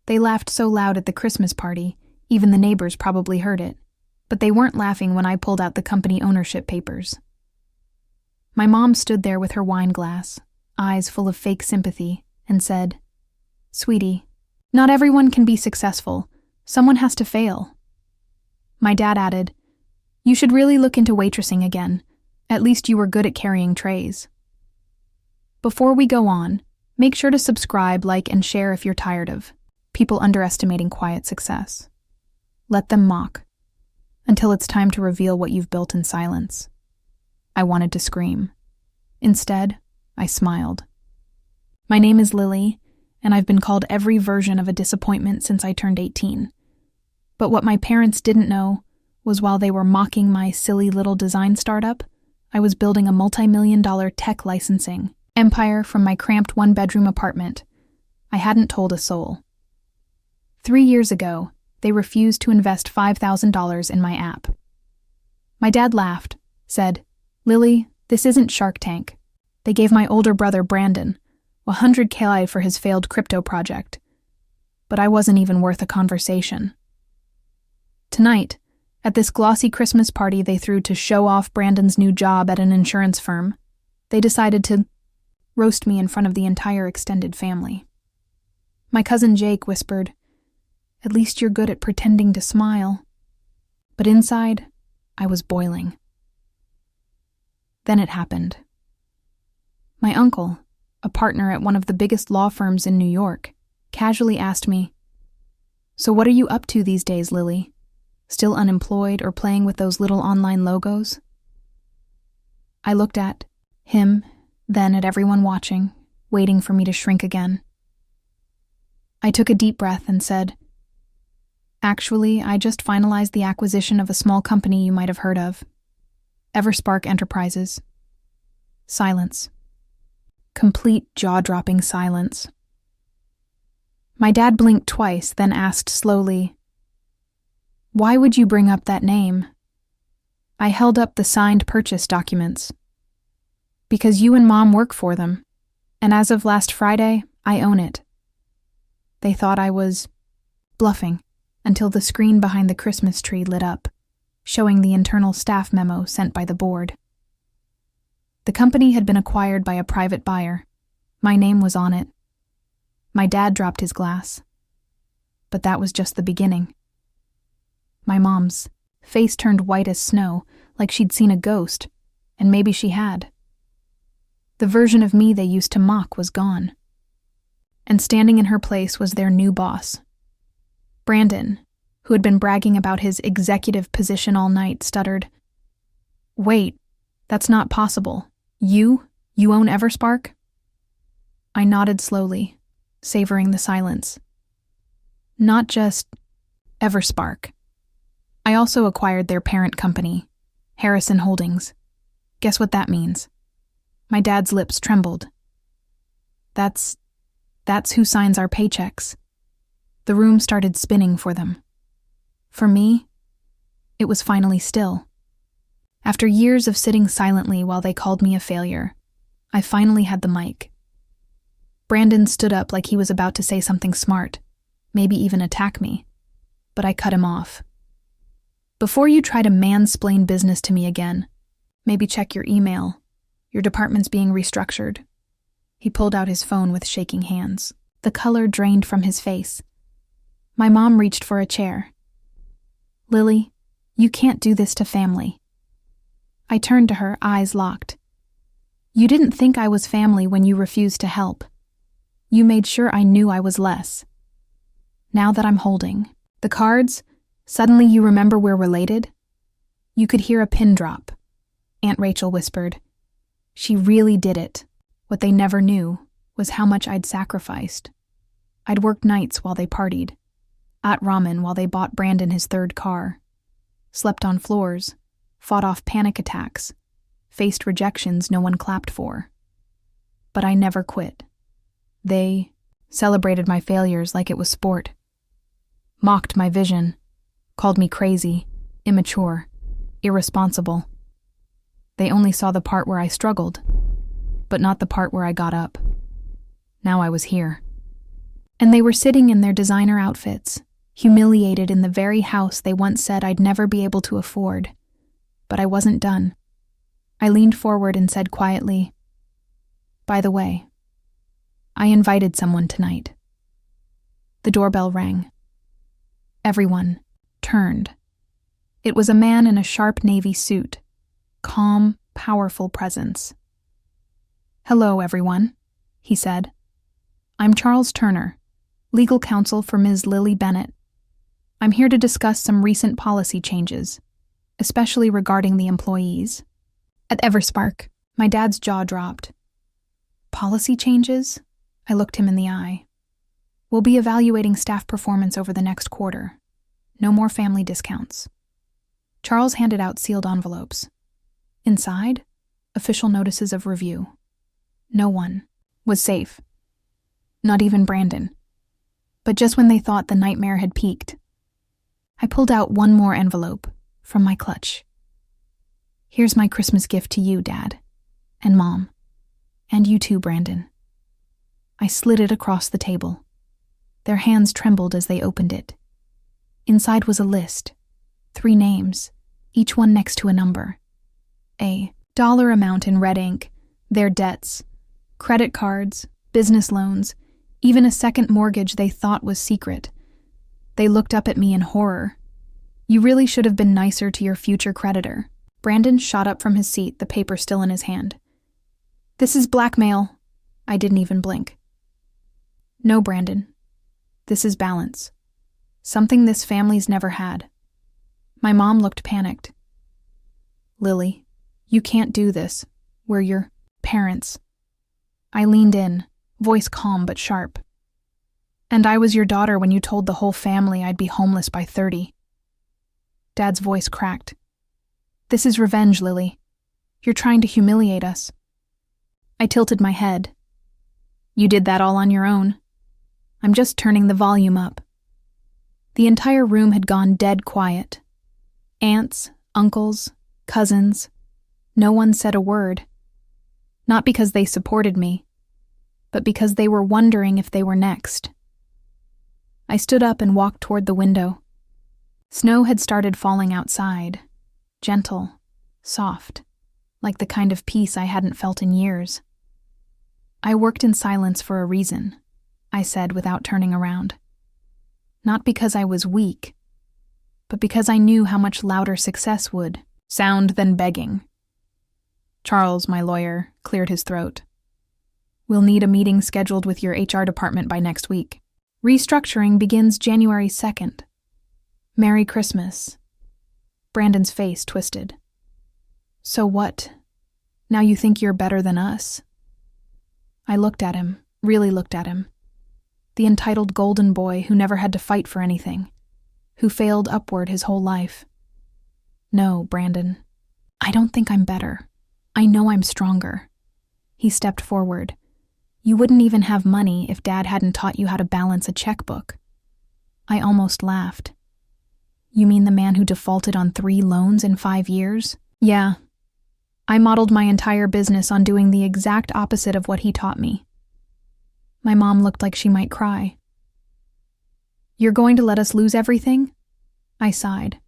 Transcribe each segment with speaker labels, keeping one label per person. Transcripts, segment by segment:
Speaker 1: They laughed so loud at the Christmas party, even the neighbors probably heard it. But they weren't laughing when I pulled out the company ownership papers. My mom stood there with her wine glass, eyes full of fake sympathy, and said, "Sweetie, not everyone can be successful. Someone has to fail." My dad added, "You should really look into waitressing again. At least you were good at carrying trays." Before we go on, make sure to subscribe, like, and share if you're tired of people underestimating quiet success. Let them mock, until it's time to reveal what you've built in silence. I wanted to scream. Instead, I smiled. My name is Lily, and I've been called every version of a disappointment since I turned 18. But what my parents didn't know was while they were mocking my silly little design startup, I was building a multi-million-dollar tech licensing empire from my cramped one-bedroom apartment. I hadn't told a soul. 3 years ago, they refused to invest $5,000 in my app. My dad laughed, said, "Lily, this isn't Shark Tank." They gave my older brother Brandon $100K for his failed crypto project. But I wasn't even worth a conversation. Tonight, at this glossy Christmas party they threw to show off Brandon's new job at an insurance firm, they decided to roast me in front of the entire extended family. My cousin Jake whispered, "At least you're good at pretending to smile." But inside, I was boiling. Then it happened. My uncle, a partner at one of the biggest law firms in New York, casually asked me, "So what are you up to these days, Lily? Still unemployed or playing with those little online logos?" I looked at him, then at everyone watching, waiting for me to shrink again. I took a deep breath and said, "Actually, I just finalized the acquisition of a small company you might have heard of. Everspark Enterprises." Silence. Complete jaw-dropping silence. My dad blinked twice, then asked slowly, "Why would you bring up that name?" I held up the signed purchase documents. "Because you and Mom work for them, and as of last Friday, I own it." They thought I was bluffing until the screen behind the Christmas tree lit up, showing the internal staff memo sent by the board. The company had been acquired by a private buyer. My name was on it. My dad dropped his glass. But that was just the beginning. My mom's face turned white as snow, like she'd seen a ghost, and maybe she had. The version of me they used to mock was gone. And standing in her place was their new boss. Brandon, who had been bragging about his executive position all night, stuttered, "Wait, that's not possible. You own Everspark?" I nodded slowly, savoring the silence. "Not just Everspark. I also acquired their parent company, Harrison Holdings. Guess what that means?" My dad's lips trembled. That's who signs our paychecks." The room started spinning for them. For me, it was finally still. After years of sitting silently while they called me a failure, I finally had the mic. Brandon stood up like he was about to say something smart, maybe even attack me, but I cut him off. "Before you try to mansplain business to me again, maybe check your email. Your department's being restructured." He pulled out his phone with shaking hands. The color drained from his face. My mom reached for a chair. "Lily, you can't do this to family." I turned to her, eyes locked. "You didn't think I was family when you refused to help. You made sure I knew I was less. Now that I'm holding the cards, suddenly you remember we're related?" You could hear a pin drop. Aunt Rachel whispered, "She really did it." What they never knew was how much I'd sacrificed. I'd worked nights while they partied, ate ramen while they bought Brandon his third car, slept on floors, fought off panic attacks, faced rejections no one clapped for. But I never quit. They celebrated my failures like it was sport, mocked my vision, called me crazy, immature, irresponsible. They only saw the part where I struggled, but not the part where I got up. Now I was here. And they were sitting in their designer outfits, humiliated in the very house they once said I'd never be able to afford. But I wasn't done. I leaned forward and said quietly, "By the way, I invited someone tonight." The doorbell rang. Everyone turned. It was a man in a sharp navy suit, calm, powerful presence. "Hello, everyone," he said. "I'm Charles Turner, legal counsel for Ms. Lily Bennett. I'm here to discuss some recent policy changes, especially regarding the employees." At Everspark, my dad's jaw dropped. "Policy changes?" I looked him in the eye. "We'll be evaluating staff performance over the next quarter. No more family discounts." Charles handed out sealed envelopes. Inside, official notices of review. No one was safe. Not even Brandon. But just when they thought the nightmare had peaked, I pulled out one more envelope from my clutch. "Here's my Christmas gift to you, Dad, and Mom, and you too, Brandon." I slid it across the table. Their hands trembled as they opened it. Inside was a list, 3 names, each one next to a number. A dollar amount in red ink, their debts, credit cards, business loans, even a second mortgage they thought was secret. They looked up at me in horror. "You really should have been nicer to your future creditor." Brandon shot up from his seat, the paper still in his hand. "This is blackmail." I didn't even blink. "No, Brandon. This is balance. Something this family's never had." My mom looked panicked. "Lily, you can't do this. We're your parents." I leaned in, voice calm but sharp. "And I was your daughter when you told the whole family I'd be homeless by 30. Dad's voice cracked. "This is revenge, Lily. You're trying to humiliate us." I tilted my head. "You did that all on your own. I'm just turning the volume up." The entire room had gone dead quiet. Aunts, uncles, cousins. No one said a word. Not because they supported me, but because they were wondering if they were next. I stood up and walked toward the window. Snow had started falling outside, gentle, soft, like the kind of peace I hadn't felt in years. "I worked in silence for a reason," I said without turning around. Not because I was weak, but because I knew how much louder success would sound than begging. Charles, my lawyer, cleared his throat. "We'll need a meeting scheduled with your HR department by next week. Restructuring begins January 2nd. Merry Christmas." Brandon's face twisted. "So what? Now you think you're better than us?" I looked at him, really looked at him. The entitled golden boy who never had to fight for anything, who failed upward his whole life. "No, Brandon. I don't think I'm better. I know I'm stronger." He stepped forward. "You wouldn't even have money if Dad hadn't taught you how to balance a checkbook." I almost laughed. "You mean the man who defaulted on 3 loans in 5 years? Yeah. I modeled my entire business on doing the exact opposite of what he taught me." My mom looked like she might cry. "You're going to let us lose everything?" I sighed.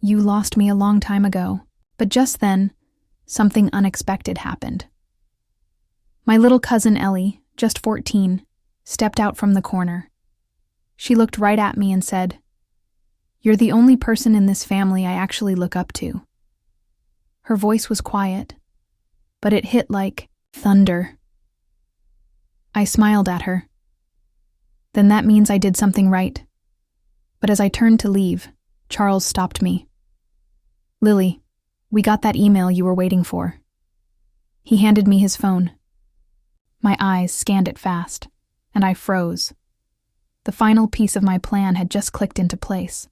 Speaker 1: "You lost me a long time ago." But just then, something unexpected happened. My little cousin Ellie, just 14, stepped out from the corner. She looked right at me and said, "You're the only person in this family I actually look up to." Her voice was quiet, but it hit like thunder. I smiled at her. "Then that means I did something right." But as I turned to leave, Charles stopped me. "Lily, we got that email you were waiting for." He handed me his phone. My eyes scanned it fast, and I froze. The final piece of my plan had just clicked into place.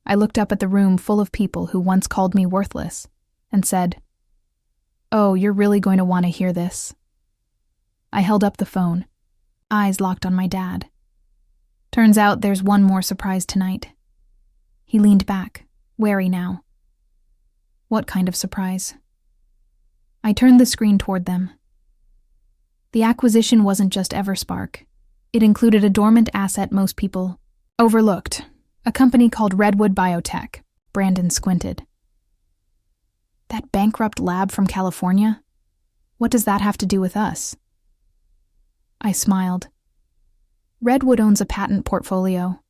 Speaker 1: I looked up at the room full of people who once called me worthless and said, "Oh, you're really going to want to hear this." I held up the phone, eyes locked on my dad. "Turns out there's one more surprise tonight." He leaned back, wary now. "What kind of surprise?" I turned the screen toward them. The acquisition wasn't just Everspark. It included a dormant asset most people overlooked, a company called Redwood Biotech. Brandon squinted. That bankrupt lab from California? What does that have to do with us? I smiled. Redwood owns a patent portfolio.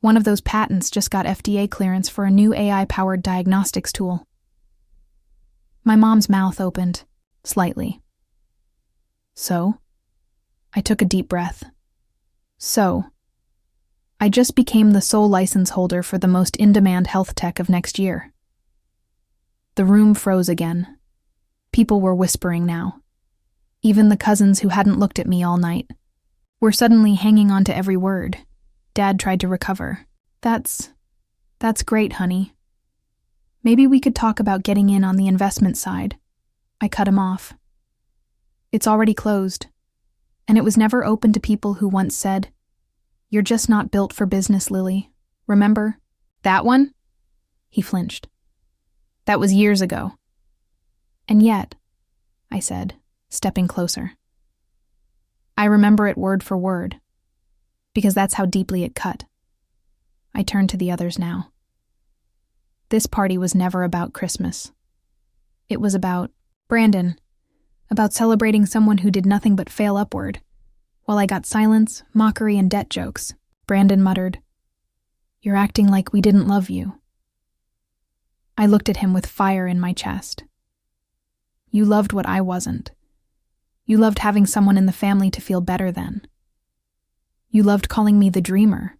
Speaker 1: One of those patents just got FDA clearance for a new AI-powered diagnostics tool. My mom's mouth opened, slightly. So? I took a deep breath. So, I just became the sole license holder for the most in-demand health tech of next year. The room froze again. People were whispering now. Even the cousins who hadn't looked at me all night were suddenly hanging on to every word. Dad tried to recover. That's great, honey. Maybe we could talk about getting in on the investment side. I cut him off. It's already closed, and it was never open to people who once said, "You're just not built for business, Lily. Remember? That one?" He flinched. That was years ago. And yet, I said, stepping closer. I remember it word for word, because that's how deeply it cut. I turned to the others now. This party was never about Christmas. It was about Brandon, about celebrating someone who did nothing but fail upward. While I got silence, mockery, and debt jokes, Brandon muttered, "You're acting like we didn't love you." I looked at him with fire in my chest. You loved what I wasn't. You loved having someone in the family to feel better than. You loved calling me the dreamer.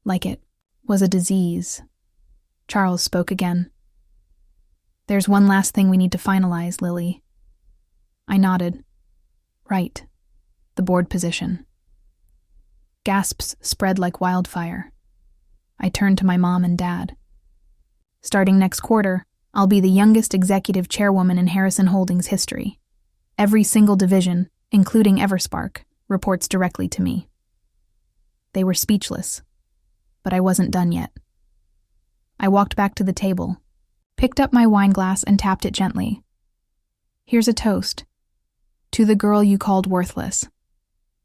Speaker 1: Like it was a disease. Charles spoke again. "There's one last thing we need to finalize, Lily." I nodded. Right. The board position. Gasps spread like wildfire. I turned to my mom and dad. Starting next quarter, I'll be the youngest executive chairwoman in Harrison Holdings history. Every single division, including Everspark, reports directly to me. They were speechless, but I wasn't done yet. I walked back to the table, picked up my wine glass and tapped it gently. "Here's a toast. To the girl you called worthless.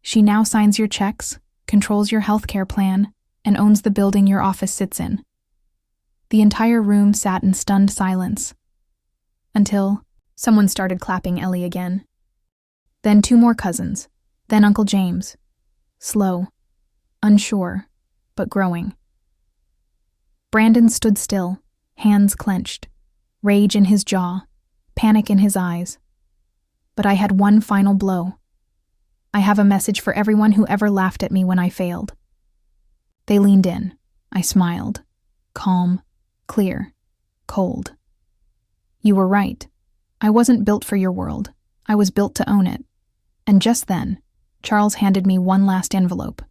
Speaker 1: She now signs your checks, controls your healthcare plan, and owns the building your office sits in." The entire room sat in stunned silence. Until someone started clapping Ellie again. Then 2 more cousins. Then Uncle James. Slow. Unsure, but growing. Brandon stood still, hands clenched, rage in his jaw, panic in his eyes. But I had one final blow. I have a message for everyone who ever laughed at me when I failed. They leaned in. I smiled. Calm, clear, cold. You were right. I wasn't built for your world. I was built to own it. And just then, Charles handed me one last envelope.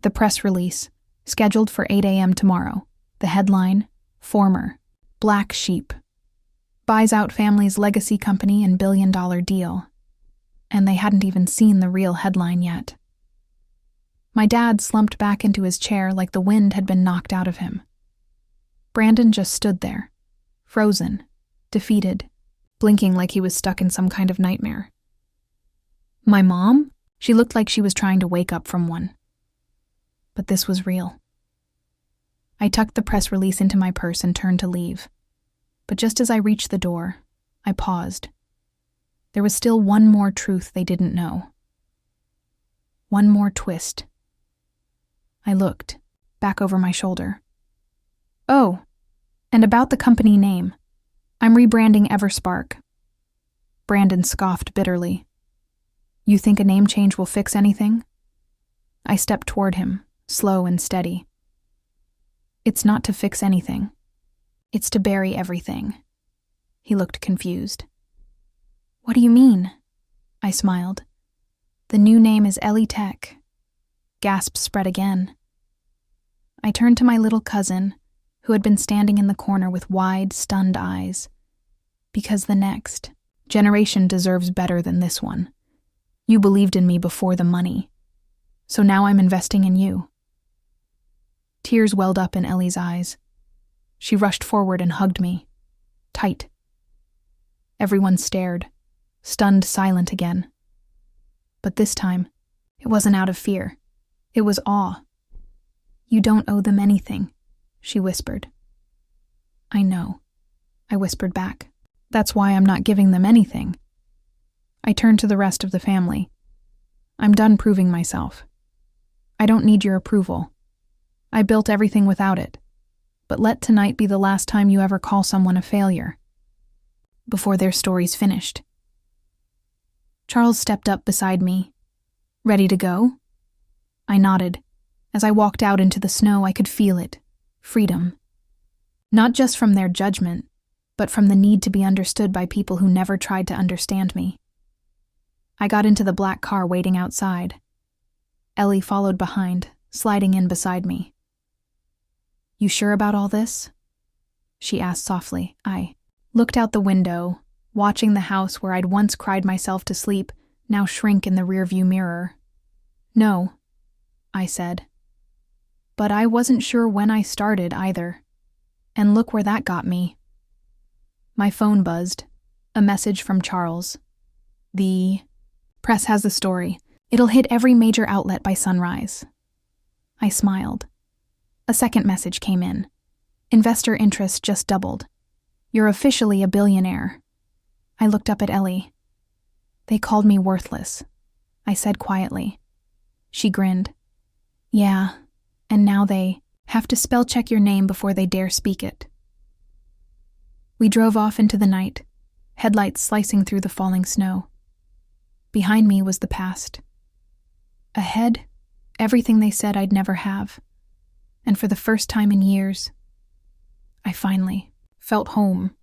Speaker 1: The press release, scheduled for 8 a.m. tomorrow. The headline, "Former Black Sheep. Buys out family's legacy company and billion-dollar deal." And they hadn't even seen the real headline yet. My dad slumped back into his chair like the wind had been knocked out of him. Brandon just stood there, frozen, defeated, blinking like he was stuck in some kind of nightmare. My mom? She looked like she was trying to wake up from one. But this was real. I tucked the press release into my purse and turned to leave. But just as I reached the door, I paused. There was still one more truth they didn't know. One more twist. I looked, back over my shoulder. Oh, and about the company name. I'm rebranding Everspark. Brandon scoffed bitterly. You think a name change will fix anything? I stepped toward him, slow and steady. It's not to fix anything. It's to bury everything. He looked confused. What do you mean? I smiled. The new name is Ellie Tech. Gasps spread again. I turned to my little cousin, who had been standing in the corner with wide, stunned eyes. Because the next generation deserves better than this one. You believed in me before the money. So now I'm investing in you. Tears welled up in Ellie's eyes. She rushed forward and hugged me. Tight. Everyone stared, stunned silent again. But this time, It wasn't out of fear. It was awe. "You don't owe them anything," she whispered. "I know," I whispered back. "That's why I'm not giving them anything." I turned to the rest of the family. "I'm done proving myself. I don't need your approval. I built everything without it. But let tonight be the last time you ever call someone a failure." Before their stories finished, Charles stepped up beside me. "Ready to go?" I nodded. As I walked out into the snow, I could feel it. Freedom. Not just from their judgment, but from the need to be understood by people who never tried to understand me. I got into the black car waiting outside. Ellie followed behind, sliding in beside me. "You sure about all this?" she asked softly. I looked out the window, watching the house where I'd once cried myself to sleep now shrink in the rearview mirror. "No," I said. But I wasn't sure when I started either. And look where that got me. My phone buzzed. A message from Charles. "The press has the story. It'll hit every major outlet by sunrise." I smiled. A second message came in. "Investor interest just doubled. You're officially a billionaire." I looked up at Ellie. "They called me worthless," I said quietly. She grinned. "Yeah, and now they have to spell check your name before they dare speak it." We drove off into the night, headlights slicing through the falling snow. Behind me was the past. Ahead, everything they said I'd never have. And for the first time in years, I finally felt home.